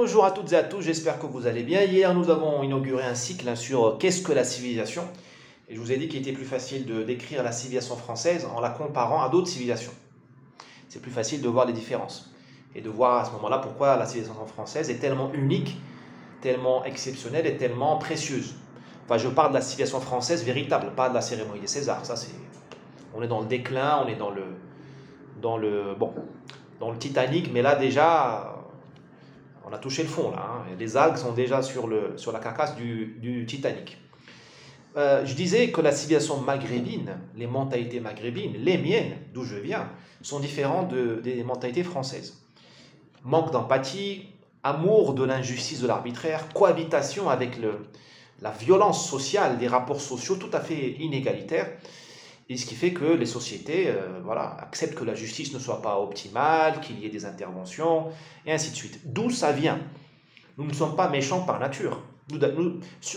Bonjour à toutes et à tous, j'espère que vous allez bien. Hier, nous avons inauguré un cycle sur qu'est-ce que la civilisation. Et je vous ai dit qu'il était plus facile de décrire la civilisation française en la comparant à d'autres civilisations. C'est plus facile de voir les différences et de voir à ce moment-là pourquoi la civilisation française est tellement unique, tellement exceptionnelle et tellement précieuse. Enfin, je parle de la civilisation française véritable, pas de la cérémonie des Césars. Ça, c'est, on est dans le déclin, on est dans le Titanic, mais là déjà, on a touché le fond là. Les algues sont déjà sur la carcasse du Titanic. Je disais que la civilisation maghrébine, les mentalités maghrébines, les miennes, d'où je viens, sont différentes des mentalités françaises. Manque d'empathie, amour de l'injustice, de l'arbitraire, cohabitation avec la violence sociale, des rapports sociaux tout à fait inégalitaires. Et ce qui fait que les sociétés acceptent que la justice ne soit pas optimale, qu'il y ait des interventions, et ainsi de suite. D'où ça vient? Nous ne sommes pas méchants par nature.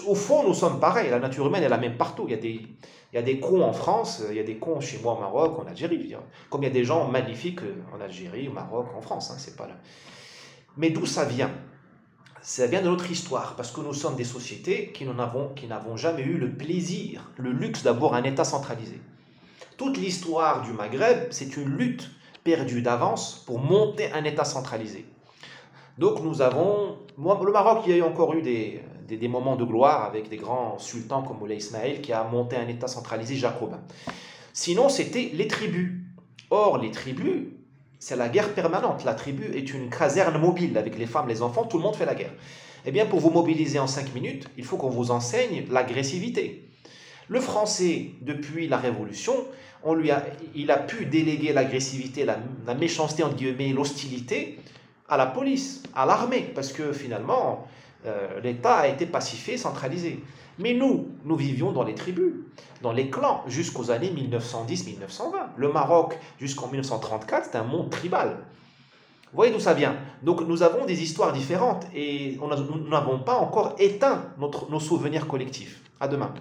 Au fond, nous sommes pareils. La nature humaine est la même partout. Il y a des cons en France, il y a des cons chez moi au Maroc, en Algérie. Comme il y a des gens magnifiques en Algérie, au Maroc, en France. C'est pas là. Mais d'où ça vient? Ça vient de notre histoire, parce que nous sommes des sociétés qui n'avons jamais eu le plaisir, le luxe d'avoir un État centralisé. Toute l'histoire du Maghreb, c'est une lutte perdue d'avance pour monter un État centralisé. Donc nous avons... le Maroc, il y a encore eu des moments de gloire avec des grands sultans comme Moulay Ismaël qui a monté un État centralisé jacobin. Sinon, c'était les tribus. Or, les tribus, c'est la guerre permanente. La tribu est une caserne mobile avec les femmes, les enfants, tout le monde fait la guerre. Eh bien, pour vous mobiliser en 5 minutes, il faut qu'on vous enseigne l'agressivité. Le Français, depuis la Révolution, il a pu déléguer l'agressivité, la méchanceté, entre guillemets, l'hostilité à la police, à l'armée, parce que finalement, l'État a été pacifié, centralisé. Mais nous vivions dans les tribus, dans les clans, jusqu'aux années 1910-1920. Le Maroc, jusqu'en 1934, c'est un monde tribal. Vous voyez d'où ça vient? Donc nous avons des histoires différentes et nous n'avons pas encore éteint nos souvenirs collectifs. À demain.